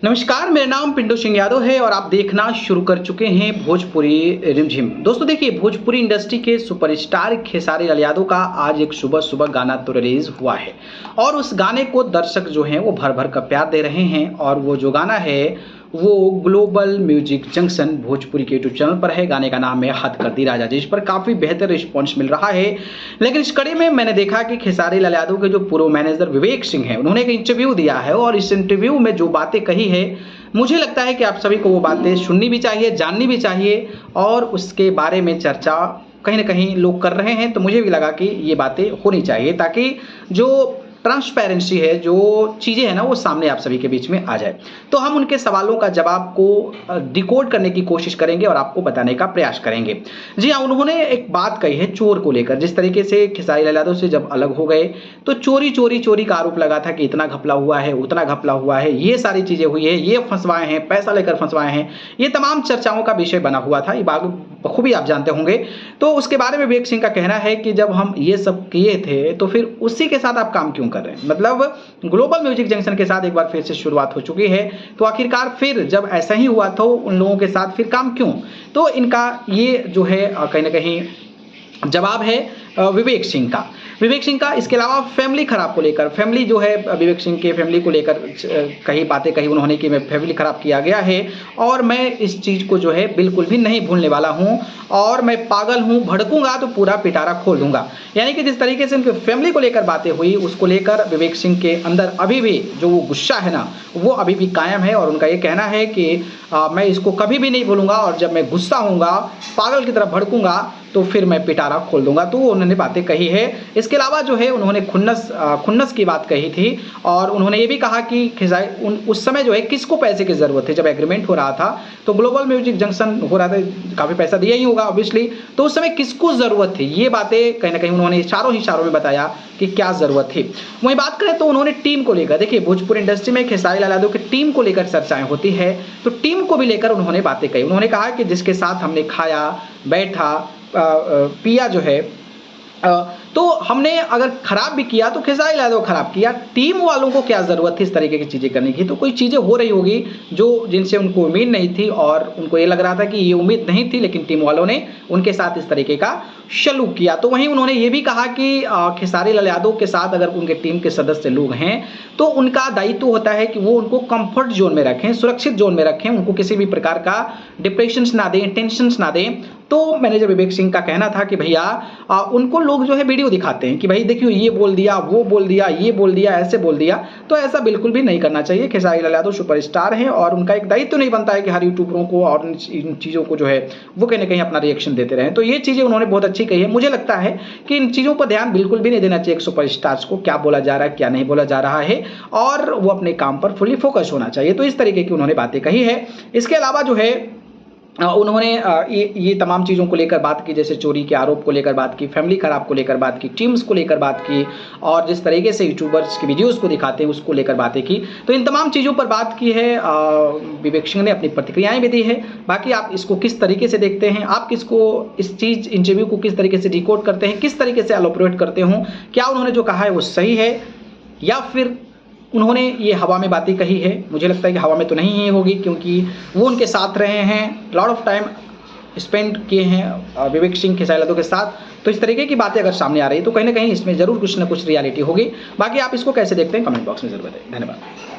नमस्कार, मेरा नाम पिंटू सिंह यादव है और आप देखना शुरू कर चुके हैं भोजपुरी रिमझिम। दोस्तों देखिए, भोजपुरी इंडस्ट्री के सुपरस्टार खेसारी लाल यादव का आज एक सुबह सुबह गाना तो रिलीज हुआ है और उस गाने को दर्शक जो हैं वो भर भर का प्यार दे रहे हैं। और वो जो गाना है वो ग्लोबल म्यूजिक जंक्शन भोजपुरी के यूट्यूब चैनल पर है। गाने का नाम है हद कर दी राजा, जिस पर काफ़ी बेहतर रिस्पॉन्स मिल रहा है। लेकिन इस कड़ी में मैंने देखा कि खेसारी लाल यादव के जो पूर्व मैनेजर विवेक सिंह हैं, उन्होंने एक इंटरव्यू दिया है और इस इंटरव्यू में जो बातें कही है, मुझे लगता है कि आप सभी को वो बातें सुननी भी चाहिए, जाननी भी चाहिए और उसके बारे में चर्चा कहीं ना कहीं लोग कर रहे हैं। तो मुझे भी लगा कि ये बातें होनी चाहिए ताकि जो ट्रांसपेरेंसी है, जो चीज़ें हैं ना, वो सामने आप सभी के बीच में आ जाए। तो हम उनके सवालों का जवाब को डिकोड करने की कोशिश करेंगे और आपको बताने का प्रयास करेंगे। जी हाँ, उन्होंने एक बात कही है चोर को लेकर। जिस तरीके से खेसारी लाल यादव से जब अलग हो गए तो चोरी का आरोप लगा था कि इतना घपला हुआ है, उतना घपला हुआ है, ये सारी चीज़ें हुई है, ये फंसवाए हैं, पैसा लेकर फंसवाए हैं, ये तमाम चर्चाओं का विषय बना हुआ था। ये बात बखूबी आप जानते होंगे। तो उसके बारे में विवेक सिंह का कहना है कि जब हम ये सब किए थे तो फिर उसी के साथ आप काम क्यों कर रहे हैं। मतलब ग्लोबल म्यूजिक जंक्शन के साथ एक बार फिर से शुरुआत हो चुकी है, तो आखिरकार फिर जब ऐसा ही हुआ तो उन लोगों के साथ फिर काम क्यों। तो इनका ये जो है कहीं ना कहीं जवाब है विवेक सिंह का। इसके अलावा फैमिली खराब को लेकर, फैमिली जो है विवेक सिंह के फैमिली को लेकर कई बातें कही उन्होंने कि मैं फैमिली खराब किया गया है और मैं इस चीज़ को जो है बिल्कुल भी नहीं भूलने वाला हूं और मैं पागल हूं, भड़कूंगा तो पूरा पिटारा खोल दूंगा। यानी कि जिस तरीके से उनकी फैमिली को लेकर बातें हुई, उसको लेकर विवेक सिंह के अंदर अभी भी जो वो गुस्सा है ना, वो अभी भी कायम है। और उनका ये कहना है कि मैं इसको कभी भी नहीं भूलूंगा और जब मैं गुस्सा होऊंगा, पागल की तरफ भड़कूंगा तो फिर मैं पिटारा खोल दूंगा। तो उन्होंने बातें कही है। इसके अलावा जो है उन्होंने खुन्नस की बात कही थी और उन्होंने ये भी कहा कि उस समय जो है किसको पैसे की ज़रूरत थी। जब एग्रीमेंट हो रहा था तो ग्लोबल म्यूजिक जंक्शन हो रहा था, काफ़ी पैसा दिया ही होगा ऑब्वियसली, तो उस समय किसको ज़रूरत थी। ये बातें कहीं ना कहीं उन्होंने इशारों में बताया कि क्या ज़रूरत थी। वहीं बात करें तो उन्होंने टीम को लेकर, देखिए भोजपुरी इंडस्ट्री में खेसारी लाल यादव की टीम को लेकर चर्चाएं होती है, तो टीम को भी लेकर उन्होंने बातें कही। उन्होंने कहा कि जिसके साथ हमने खाया, बैठा, पिया जो है, तो हमने अगर खराब भी किया तो खेसारी लाल यादव खराब किया। टीम वालों को क्या ज़रूरत थी इस तरीके की चीज़ें करने की। तो कोई चीज़ें हो रही होगी जो जिनसे उनको उम्मीद नहीं थी और उनको ये लग रहा था कि ये उम्मीद नहीं थी, लेकिन टीम वालों ने उनके साथ इस तरीके का सलूक किया। तो वहीं उन्होंने ये भी कहा कि खेसारी लाल यादव के साथ अगर उनके टीम के सदस्य लोग हैं तो उनका दायित्व होता है कि वो उनको कंफर्ट जोन में रखें, सुरक्षित जोन में रखें, उनको किसी भी प्रकार का डिप्रेशन ना दें, टेंशन ना दें। तो मैनेजर विवेक सिंह का कहना था कि भैया उनको लोग जो है वीडियो दिखाते हैं कि भाई देखियो ये बोल दिया, वो बोल दिया, ये बोल दिया, ऐसे बोल दिया, तो ऐसा बिल्कुल भी नहीं करना चाहिए। खेसारी लाल यादव सुपरस्टार हैं और उनका एक दायित्व नहीं बनता है कि हर यूट्यूबरों को और इन चीज़ों को जो है वो कहीं ना कहीं अपना रिएक्शन देते रहें। तो ये चीज़ें उन्होंने बहुत अच्छी कही है। मुझे लगता है कि इन चीज़ों पर ध्यान बिल्कुल भी नहीं देना चाहिए एक सुपरस्टार्स को, क्या बोला जा रहा है, क्या नहीं बोला जा रहा है, और वो अपने काम पर फुली फोकस होना चाहिए। तो इस तरीके की उन्होंने बातें कही है। इसके अलावा जो है उन्होंने ये तमाम चीज़ों को लेकर बात की, जैसे चोरी के आरोप को लेकर बात की, फैमिली खराब को लेकर बात की, टीम्स को लेकर बात की और जिस तरीके से यूट्यूबर्स की वीडियोस को दिखाते हैं उसको लेकर बातें की। तो इन तमाम चीज़ों पर बात की है। विवेक सिंह ने अपनी प्रतिक्रियाएं भी दी है। बाकी आप इसको किस तरीके से देखते हैं, आप इस इंटरव्यू को किस तरीके से डिकोड करते हैं, किस तरीके से एलोपरेट करते हो, क्या उन्होंने जो कहा है वो सही है या फिर उन्होंने ये हवा में बातें कही है। मुझे लगता है कि हवा में तो नहीं ही होगी, क्योंकि वो उनके साथ रहे हैं, लॉट ऑफ टाइम स्पेंड किए हैं विवेक सिंह खेसारी यादव के साथ। तो इस तरीके की बातें अगर सामने आ रही तो कहीं ना कहीं इसमें ज़रूर कुछ ना कुछ रियलिटी होगी। बाकी आप इसको कैसे देखते हैं कमेंट बॉक्स में ज़रूर बताएं। धन्यवाद।